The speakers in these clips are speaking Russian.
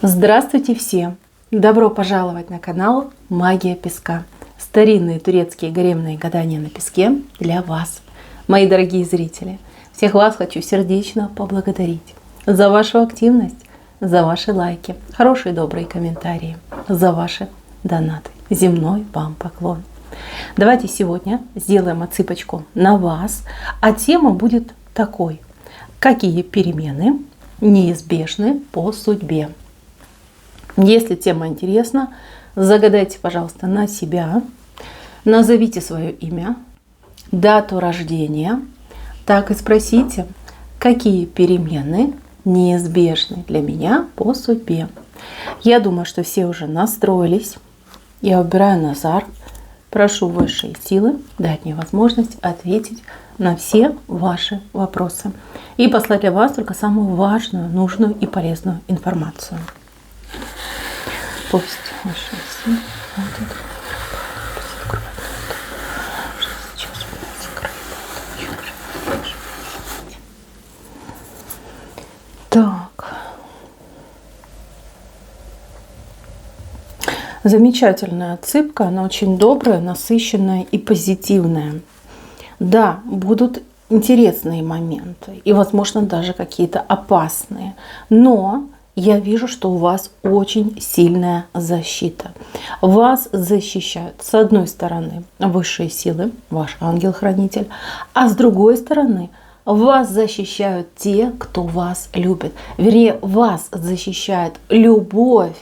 Здравствуйте все! Добро пожаловать на канал Магия Песка. Старинные турецкие гаремные гадания на песке для вас. Мои дорогие зрители, всех вас хочу сердечно поблагодарить за вашу активность, за ваши лайки, хорошие добрые комментарии, за ваши донаты. Земной вам поклон. Давайте сегодня сделаем отсыпочку на вас, а тема будет такой: какие перемены неизбежны по судьбе? Если тема интересна, загадайте, пожалуйста, на себя, назовите свое имя, дату рождения, так и спросите, какие перемены неизбежны для меня по судьбе. Я думаю, что все уже настроились. Я убираю Назар. Прошу высшие силы дать мне возможность ответить на все ваши вопросы и послать для вас только самую важную, нужную и полезную информацию. Пусть высшие силы будут. Так. Замечательная отсыпка, она очень добрая, насыщенная и позитивная. Да, будут интересные моменты и, возможно, даже какие-то опасные, но я вижу, что у вас очень сильная защита. Вас защищают, с одной стороны, высшие силы, ваш ангел-хранитель, а с другой стороны, вас защищают те, кто вас любит. Вернее, вас защищает любовь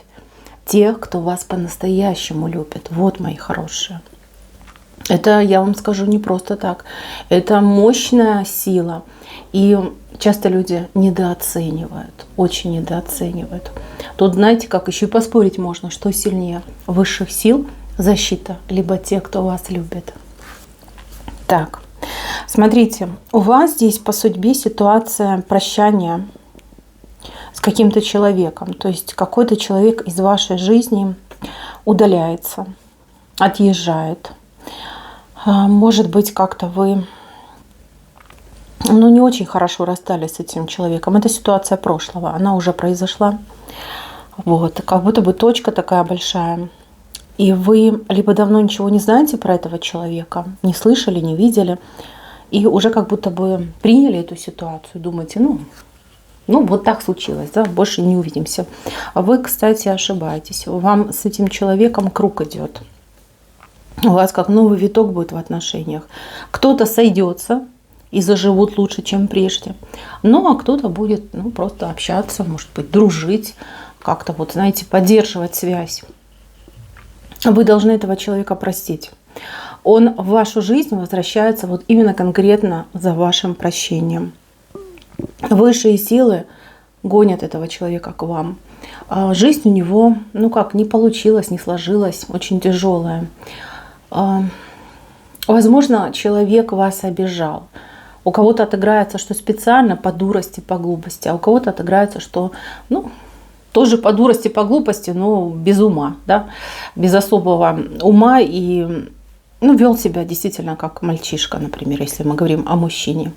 тех, кто вас по-настоящему любит. Вот, мои хорошие. Это, я вам скажу, не просто так. Это мощная сила. И часто люди недооценивают, очень недооценивают. Тут, знаете, как еще и поспорить можно, что сильнее: высших сил защита, либо те, кто вас любит. Так, смотрите, у вас здесь по судьбе ситуация прощания с каким-то человеком. То есть какой-то человек из вашей жизни удаляется, отъезжает. Может быть, как-то вы не очень хорошо расстались с этим человеком. Это ситуация прошлого, она уже произошла. Вот, как будто бы точка такая большая. И вы либо давно ничего не знаете про этого человека, не слышали, не видели, и уже как будто бы приняли эту ситуацию, думаете, вот так случилось, да, больше не увидимся. А вы, кстати, ошибаетесь. Вам с этим человеком круг идет. У вас как новый виток будет в отношениях. Кто-то сойдется и заживут лучше, чем прежде. А кто-то будет просто общаться, может быть, дружить, как-то знаете, поддерживать связь. Вы должны этого человека простить. Он в вашу жизнь возвращается именно конкретно за вашим прощением. Высшие силы гонят этого человека к вам. Жизнь у него, не получилась, не сложилась, очень тяжелая. Возможно, человек вас обижал. У кого-то отыграется, что специально по дурости, по глупости, а у кого-то отыграется, что тоже по дурости, по глупости, но без ума, да, без особого ума и вел себя действительно как мальчишка, например, если мы говорим о мужчине.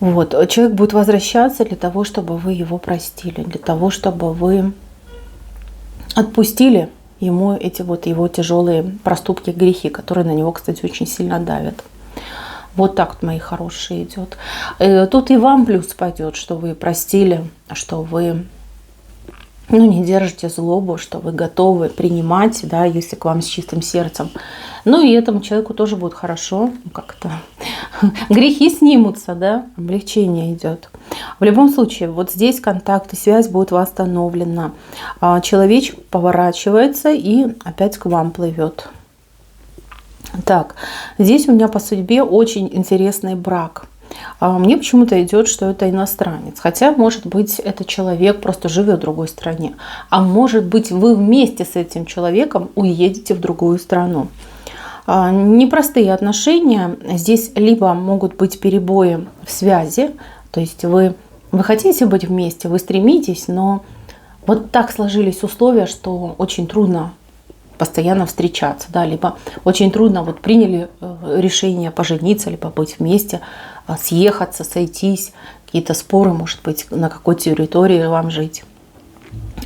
Человек будет возвращаться для того, чтобы вы его простили, для того, чтобы вы отпустили ему эти его тяжелые проступки, грехи, которые на него, кстати, очень сильно давят. Вот так, мои хорошие, идет. Тут и вам плюс пойдет, что вы простили, что вы не держите злобу, что вы готовы принимать, да, если к вам с чистым сердцем. И этому человеку тоже будет хорошо, как-то грехи снимутся, да, облегчение идет. В любом случае, здесь контакт и связь будет восстановлена. Человечек поворачивается и опять к вам плывет. Так, здесь у меня по судьбе очень интересный брак. Мне почему-то идет, что это иностранец. Хотя, может быть, этот человек просто живет в другой стране. А может быть, вы вместе с этим человеком уедете в другую страну. Непростые отношения. Здесь либо могут быть перебои в связи. То есть вы хотите быть вместе, вы стремитесь, но так сложились условия, что очень трудно постоянно встречаться, да, либо очень трудно приняли решение пожениться, либо быть вместе, съехаться, сойтись, какие-то споры, может быть, на какой территории вам жить.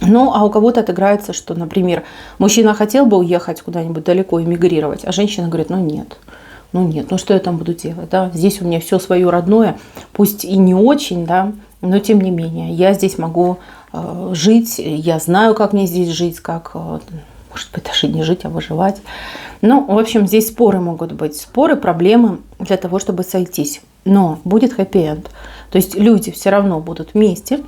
Ну, а у кого-то отыграется, что, например, мужчина хотел бы уехать куда-нибудь далеко, эмигрировать, а женщина говорит, ну нет, ну что я там буду делать, да, здесь у меня все свое родное, пусть и не очень, да, но тем не менее, я здесь могу жить, я знаю, как мне здесь жить, как, может быть, даже не жить, а выживать. Ну, в общем, здесь споры могут быть, споры, проблемы для того, чтобы сойтись, но будет хэппи-энд, то есть люди все равно будут вместе.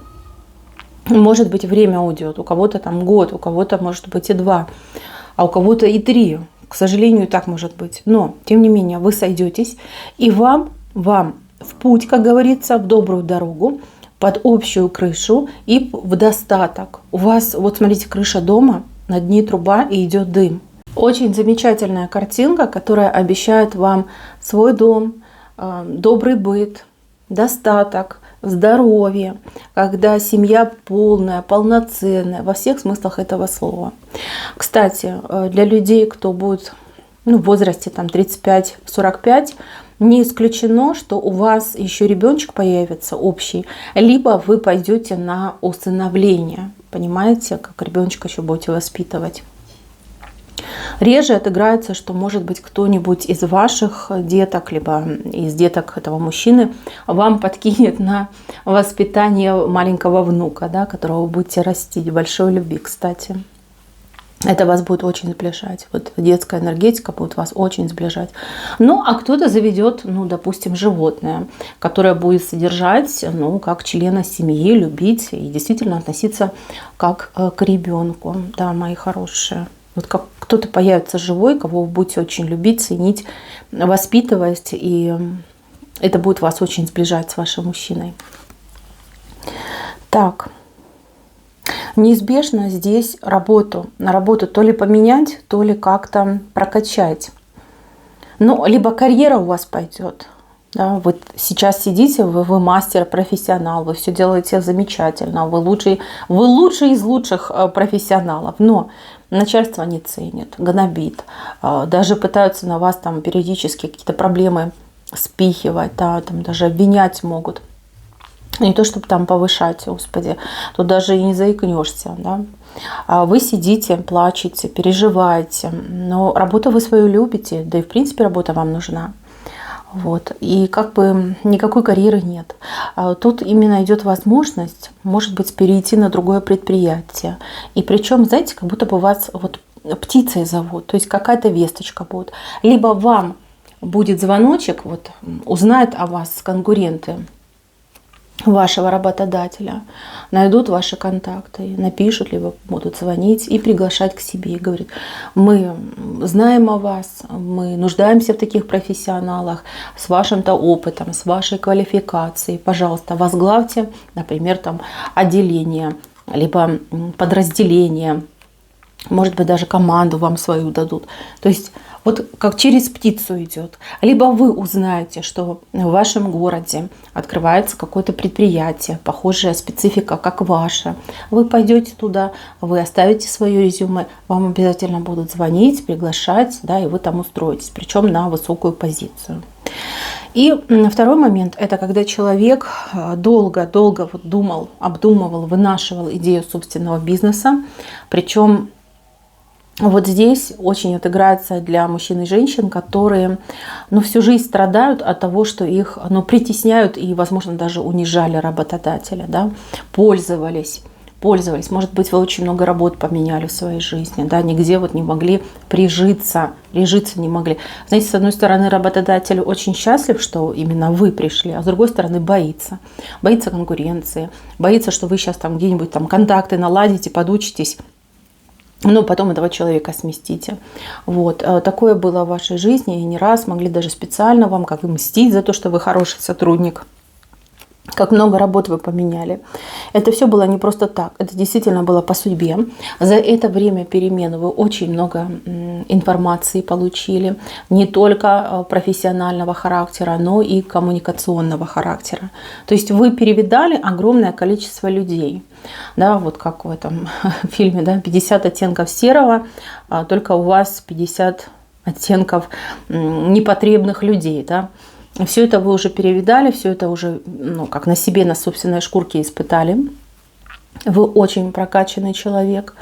Может быть, время уйдет, у кого-то там год, у кого-то, может быть, и 2, а у кого-то и 3. К сожалению, так может быть. Но, тем не менее, вы сойдетесь, и вам в путь, как говорится, в добрую дорогу, под общую крышу и в достаток. У вас, вот смотрите, крыша дома, над ней труба и идет дым. Очень замечательная картинка, которая обещает вам свой дом, добрый быт, достаток, здоровье, когда семья полная, полноценная, во всех смыслах этого слова. Кстати, для людей, кто будет в возрасте там, 35-45, не исключено, что у вас еще ребеночек появится общий, либо вы пойдете на усыновление. Понимаете, как ребеночка еще будете воспитывать. Реже отыграется, что, может быть, кто-нибудь из ваших деток, либо из деток этого мужчины вам подкинет на воспитание маленького внука, да, которого вы будете растить. Большой любви, кстати. Это вас будет очень сближать. Вот детская энергетика будет вас очень сближать. Ну, а кто-то заведет, допустим, животное, которое будет содержать, как члена семьи, любить и действительно относиться как к ребенку. Да, мои хорошие. Вот как кто-то появится живой, кого вы будете очень любить, ценить, воспитывать, и это будет вас очень сближать с вашим мужчиной. Так, неизбежно здесь на работу то ли поменять, то ли как-то прокачать. Либо карьера у вас пойдет. Да, вы сейчас сидите, вы мастер, профессионал, вы все делаете замечательно, вы лучший из лучших профессионалов, но начальство не ценит, гнобит, даже пытаются на вас там периодически какие-то проблемы спихивать, да, там даже обвинять могут. Не то, чтобы там повышать, Господи, тут даже и не заикнешься, да. Вы сидите, плачете, переживаете, но работу вы свою любите, да и в принципе работа вам нужна. Вот. И как бы никакой карьеры нет. Тут именно идет возможность, может быть, перейти на другое предприятие. И причем, знаете, как будто бы вас вот птицей зовут, то есть какая-то весточка будет. Либо вам будет звоночек, вот узнают о вас конкуренты вашего работодателя, найдут ваши контакты, напишут, либо будут звонить и приглашать к себе. И говорят, мы знаем о вас, мы нуждаемся в таких профессионалах с вашим-то опытом, с вашей квалификацией. Пожалуйста, возглавьте, например, там отделение, либо подразделение, может быть, даже команду вам свою дадут. То есть вот как через птицу идет. Либо вы узнаете, что в вашем городе открывается какое-то предприятие, похожая специфика, как ваша. Вы пойдете туда, вы оставите свое резюме, вам обязательно будут звонить, приглашать, да, и вы там устроитесь, причем на высокую позицию. И второй момент – это когда человек долго-долго вот думал, обдумывал, вынашивал идею собственного бизнеса, причем вот здесь очень отыграется для мужчин и женщин, которые всю жизнь страдают от того, что их притесняют и, возможно, даже унижали работодателя, да? Пользовались. Может быть, вы очень много работ поменяли в своей жизни, да? Нигде вот не могли прижиться не могли. Знаете, с одной стороны, работодатель очень счастлив, что именно вы пришли, а с другой стороны, боится конкуренции, боится, что вы сейчас там где-нибудь там контакты наладите, подучитесь, но потом этого человека сместите. Вот. Такое было в вашей жизни, и не раз могли даже специально вам как мстить за то, что вы хороший сотрудник. Как много работ вы поменяли. Это все было не просто так. Это действительно было по судьбе. За это время перемен вы очень много информации получили. Не только профессионального характера, но и коммуникационного характера. То есть вы перевидали огромное количество людей. Да, вот как в этом фильме, да, 50 оттенков серого, только у вас 50 оттенков непотребных людей, да. Все это вы уже перевидали, все это уже как на себе, на собственной шкурке испытали. Вы очень прокачанный человек.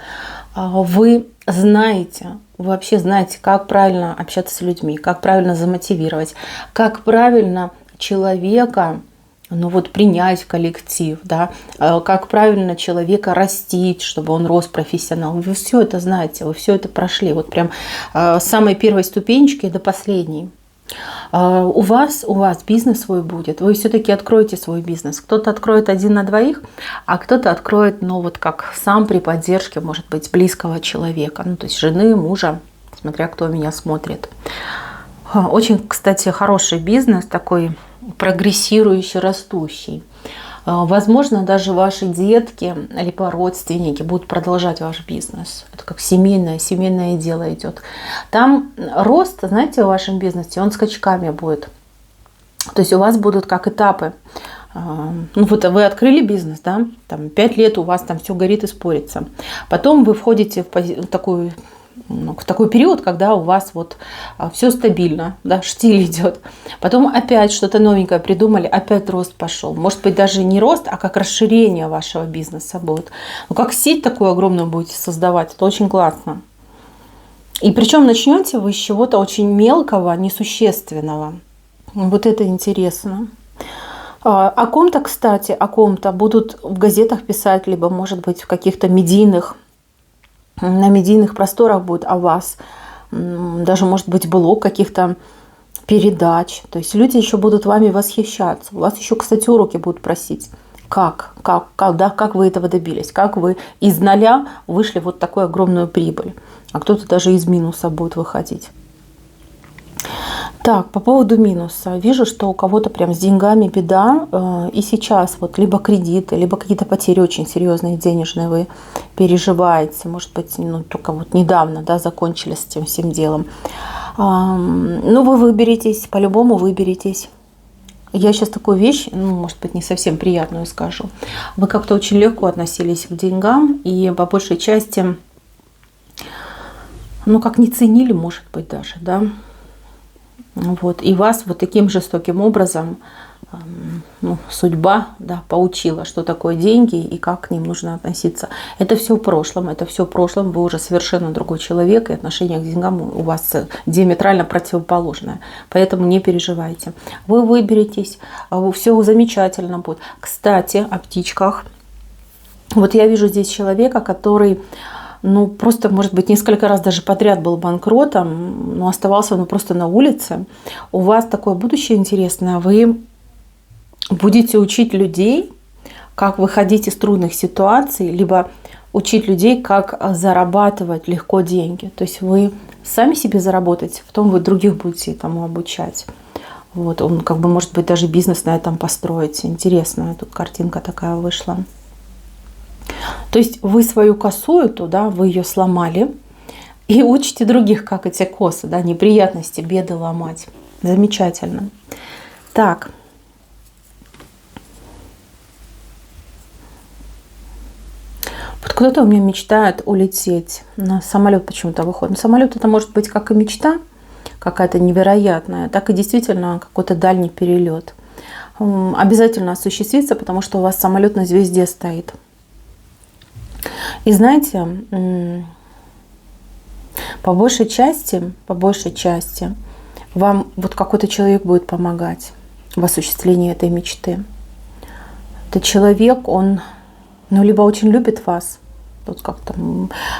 Вы знаете, вы вообще знаете, как правильно общаться с людьми, как правильно замотивировать, как правильно человека, ну вот, принять в коллектив, да, как правильно человека растить, чтобы он рос профессионалом. Вы все это знаете, вы все это прошли, вот прям с самой первой ступенечки до последней. У вас бизнес свой будет, вы все-таки откроете свой бизнес. Кто-то откроет 1 на 2, а кто-то откроет, ну вот как сам при поддержке, может быть, близкого человека, ну то есть жены, мужа, смотря кто меня смотрит. Очень, кстати, хороший бизнес, такой прогрессирующий, растущий. Возможно, даже ваши детки либо родственники будут продолжать ваш бизнес. Это как семейное дело идет. Там рост, знаете, в вашем бизнесе, он скачками будет. То есть у вас будут как этапы. Ну вот вы открыли бизнес, да, там 5 лет у вас там все горит и спорится. Потом вы входите в такой период, когда у вас вот все стабильно, да, штиль идет. Потом опять что-то новенькое придумали, опять рост пошел. Может быть, даже не рост, а как расширение вашего бизнеса будет. Ну, как сеть такую огромную будете создавать, это очень классно. И причем начнете вы с чего-то очень мелкого, несущественного. Вот это интересно. О ком-то, кстати, о ком-то будут в газетах писать, либо, может быть, в каких-то на медийных просторах будет о вас. Даже, может быть, блог каких-то передач. То есть люди еще будут вами восхищаться. У вас еще, кстати, уроки будут просить. Как вы этого добились? Как вы из 0 вышли в вот такую огромную прибыль? А кто-то даже из минуса будет выходить. Так, по поводу минуса. Вижу, что у кого-то прям с деньгами беда. И сейчас вот либо кредиты, либо какие-то потери очень серьезные денежные вы переживаете. Может быть, только вот недавно, да, закончили с этим всем делом. Ну, вы выберетесь, по-любому выберетесь. Я сейчас такую вещь, может быть, не совсем приятную скажу. Вы как-то очень легко относились к деньгам и по большей части, как не ценили, может быть, даже, да. Вот. И вас вот таким жестоким образом судьба, да, поучила, что такое деньги и как к ним нужно относиться. Это все в прошлом, вы уже совершенно другой человек, и отношение к деньгам у вас диаметрально противоположное. Поэтому не переживайте. Вы выберетесь, все замечательно будет. Кстати, о птичках. Вот я вижу здесь человека, который... просто, может быть, несколько раз даже подряд был банкротом, но оставался просто на улице. У вас такое будущее интересное. Вы будете учить людей, как выходить из трудных ситуаций, либо учить людей, как зарабатывать легко деньги. То есть вы сами себе заработаете, потом вы других будете этому обучать. Вот, он может быть, даже бизнес на этом построить. Интересная тут картинка такая вышла. То есть вы свою косу эту, да, вы ее сломали и учите других, как эти косы, да, неприятности, беды ломать. Замечательно. Так. Вот кто-то у меня мечтает улететь. На самолет почему-то выходит. Самолет это может быть как и мечта какая-то невероятная, так и действительно какой-то дальний перелет. Обязательно осуществится, потому что у вас самолет на звезде стоит. И знаете, по большей части вам вот какой-то человек будет помогать в осуществлении этой мечты. Этот человек, он либо очень любит вас, вот как-то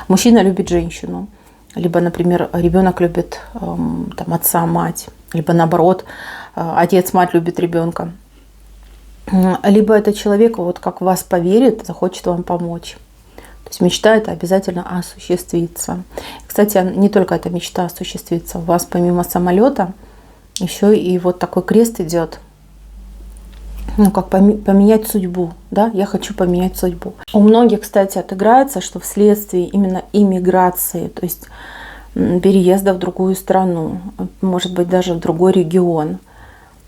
мужчина любит женщину, либо, например, ребенок любит отца, мать, либо наоборот, отец, мать любит ребенка. Либо этот человек вот как в вас поверит, захочет вам помочь. То есть мечта это обязательно осуществится. Кстати, не только эта мечта осуществится. У вас помимо самолета еще и вот такой крест идет. Как поменять судьбу. Да? Я хочу поменять судьбу. У многих, кстати, отыграется, что вследствие именно иммиграции, то есть переезда в другую страну, может быть, даже в другой регион,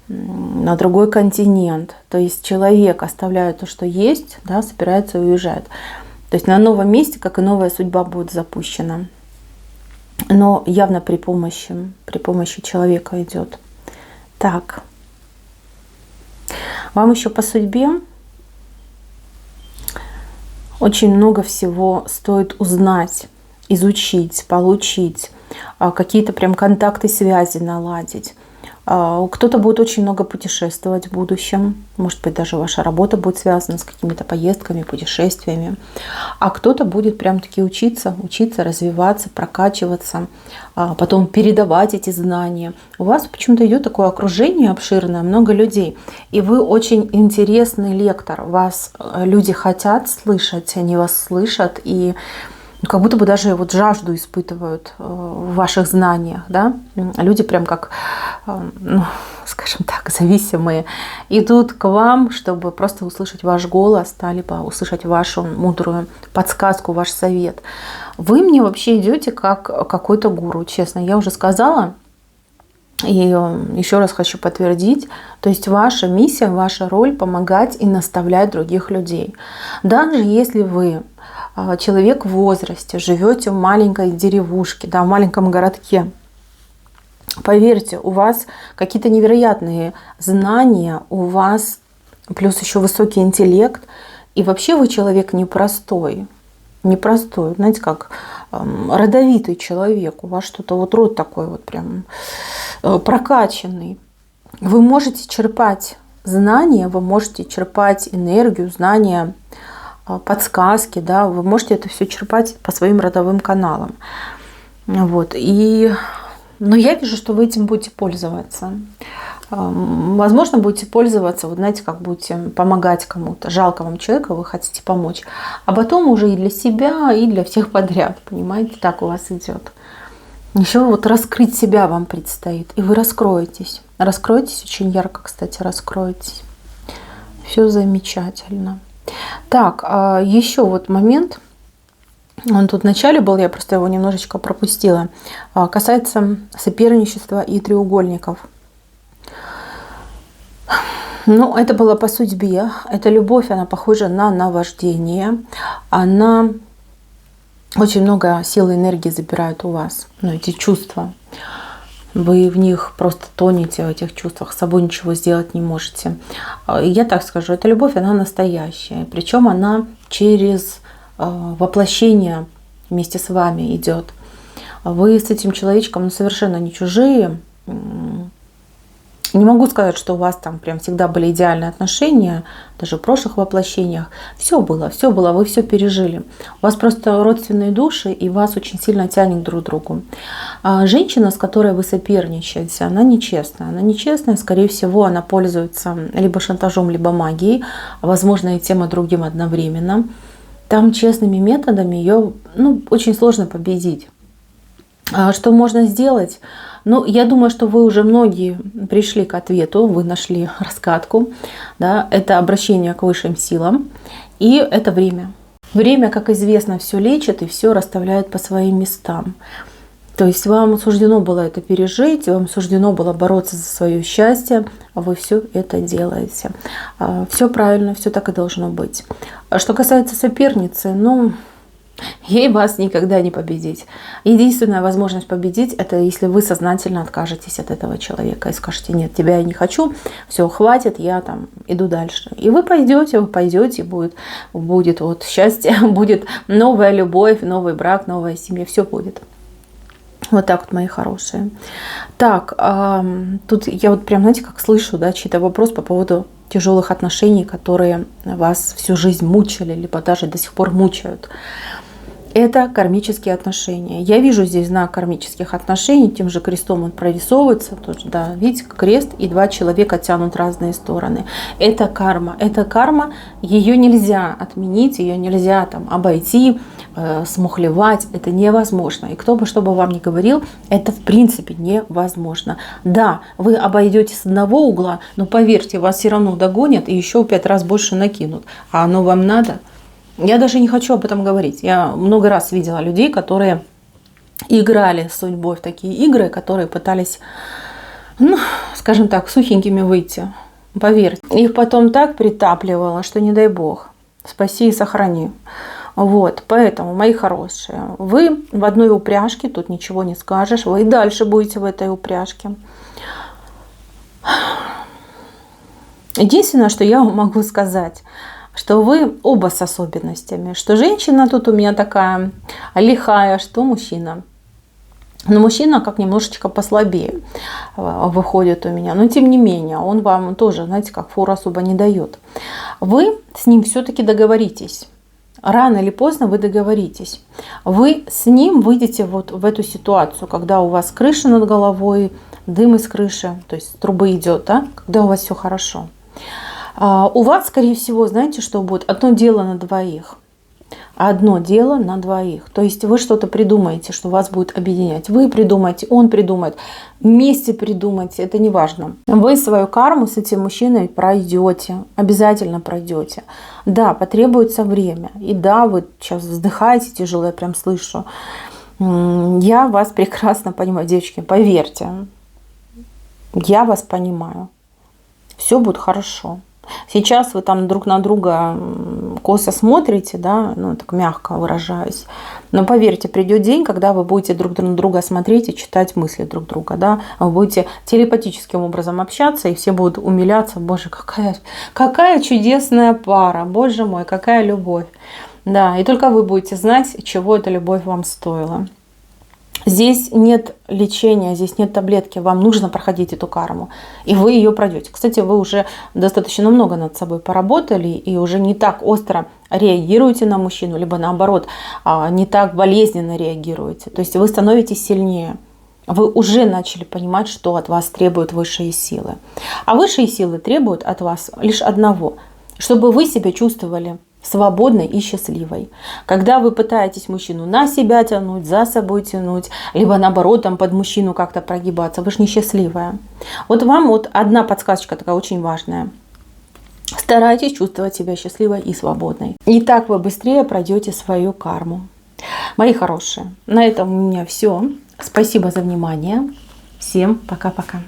на другой континент. То есть человек оставляет то, что есть, да, собирается и уезжает. То есть на новом месте, как и новая судьба, будет запущена. Но явно при помощи человека идет. Так. Вам еще по судьбе Очень много всего стоит узнать, изучить, получить, какие-то прям контакты, связи наладить. Кто-то будет очень много путешествовать в будущем. Может быть, даже ваша работа будет связана с какими-то поездками, путешествиями. А кто-то будет прям-таки учиться, развиваться, прокачиваться, потом передавать эти знания. У вас почему-то идет такое окружение обширное, много людей. И вы очень интересный лектор. Вас люди хотят слышать, они вас слышат и как будто бы даже вот жажду испытывают в ваших знаниях, да? Люди прям как, ну, скажем так, зависимые, идут к вам, чтобы просто услышать ваш голос, да, либо услышать вашу мудрую подсказку, ваш совет. Вы мне вообще идете как какой-то гуру, честно. Я уже сказала, и еще раз хочу подтвердить, то есть ваша миссия, ваша роль помогать и наставлять других людей. Даже если вы человек в возрасте, живете в маленькой деревушке, да, в маленьком городке, поверьте, у вас какие-то невероятные знания, у вас плюс еще высокий интеллект, и вообще вы человек непростой. Непростой, знаете, как родовитый человек, у вас что-то вот род такой вот прям прокачанный. Вы можете черпать знания, вы можете черпать энергию, знания, подсказки, да, вы можете это все черпать по своим родовым каналам. Вот. Но я вижу, что вы этим будете пользоваться. Возможно, будете пользоваться, вот знаете, как будете помогать кому-то, жалкому человеку, вы хотите помочь, а потом уже и для себя, и для всех подряд, понимаете, так у вас идет. Еще вот раскрыть себя вам предстоит, и вы раскроетесь. Раскроетесь очень ярко, кстати, раскроетесь. Все замечательно. Так, еще вот момент, он тут в начале был, я просто его немножечко пропустила, касается соперничества и треугольников. Ну, это было по судьбе, эта любовь, она похожа на наваждение, она очень много сил и энергии забирает у вас, ну, эти чувства. Вы в них просто тонете, в этих чувствах, с собой ничего сделать не можете. Я так скажу, эта любовь, она настоящая. Причем она через воплощение вместе с вами идет. Вы с этим человечком, ну, совершенно не чужие. Не могу сказать, что у вас там прям всегда были идеальные отношения, даже в прошлых воплощениях. Все было, вы все пережили. У вас просто родственные души, и вас очень сильно тянет друг к другу. А женщина, с которой вы соперничаете, она нечестная. Она нечестная, скорее всего, она пользуется либо шантажом, либо магией, возможно, и тем, и другим одновременно. Там честными методами ее, ну, очень сложно победить. Что можно сделать? Ну, я думаю, что вы уже многие пришли к ответу, вы нашли раскатку. Да? Это обращение к высшим силам. И это время. Время, как известно, все лечит и все расставляет по своим местам. То есть вам суждено было это пережить, вам суждено было бороться за свое счастье, а вы все это делаете. Все правильно, все так и должно быть. Что касается соперницы, ну, ей вас никогда не победить. Единственная возможность победить, это если вы сознательно откажетесь от этого человека и скажете: нет, тебя я не хочу, все, хватит, я там иду дальше. И вы пойдете, будет вот счастье, будет новая любовь, новый брак, новая семья, все будет. Вот так вот, мои хорошие. Так, тут я вот прям, знаете, как слышу, да, чей-то вопрос по поводу тяжелых отношений, которые вас всю жизнь мучили, либо даже до сих пор мучают. Это кармические отношения. Я вижу здесь знак кармических отношений, тем же крестом он прорисовывается. Тоже, да, видите, крест и два человека тянут в разные стороны. Это карма. Это карма, ее нельзя отменить, ее нельзя там обойти, смухлевать. Это невозможно. И кто бы что бы вам ни говорил, это в принципе невозможно. Да, вы обойдете с одного угла, но поверьте, вас все равно догонят и еще 5 раз больше накинут. А оно вам надо? Я даже не хочу об этом говорить. Я много раз видела людей, которые играли с судьбой в такие игры, которые пытались, ну, скажем так, сухенькими выйти. Поверьте. Их потом так притапливало, что не дай бог. Спаси и сохрани. Вот, поэтому, мои хорошие, вы в одной упряжке, тут ничего не скажешь, вы и дальше будете в этой упряжке. Единственное, что я могу сказать, что вы оба с особенностями, что женщина тут у меня такая лихая, что мужчина. Но мужчина как немножечко послабее выходит у меня. Но тем не менее, он вам тоже, знаете, как фору особо не дает. Вы с ним все-таки договоритесь. Рано или поздно вы договоритесь. Вы с ним выйдете вот в эту ситуацию, когда у вас крыша над головой, дым из крыши, то есть трубы идет, да? Когда у вас все хорошо. У вас, скорее всего, знаете, что будет? Одно дело на двоих. Одно дело на двоих. То есть вы что-то придумаете, что вас будет объединять. Вы придумаете, он придумает, вместе придумайте, это не важно. Вы свою карму с этим мужчиной пройдете, обязательно пройдете. Да, потребуется время. И да, вы сейчас вздыхаете тяжело, я прям слышу. Я вас прекрасно понимаю, девочки, поверьте. Я вас понимаю. Все будет хорошо. Сейчас вы там друг на друга косо смотрите, да, ну так мягко выражаюсь. Но поверьте, придет день, когда вы будете друг на друга смотреть и читать мысли друг друга, да. Вы будете телепатическим образом общаться, и все будут умиляться. Боже, какая чудесная пара, боже мой, какая любовь. Да, и только вы будете знать, чего эта любовь вам стоила. Здесь нет лечения, здесь нет таблетки. Вам нужно проходить эту карму. И вы ее пройдете. Кстати, вы уже достаточно много над собой поработали. И уже не так остро реагируете на мужчину. Либо наоборот, не так болезненно реагируете. То есть вы становитесь сильнее. Вы уже начали понимать, что от вас требуют высшие силы. А высшие силы требуют от вас лишь одного. Чтобы вы себя чувствовали свободной и счастливой. Когда вы пытаетесь мужчину на себя тянуть, за собой тянуть, либо наоборот там под мужчину как-то прогибаться, вы же несчастливая. Вот вам вот одна подсказочка такая очень важная. Старайтесь чувствовать себя счастливой и свободной. И так вы быстрее пройдете свою карму. Мои хорошие, на этом у меня все. Спасибо за внимание. Всем пока-пока.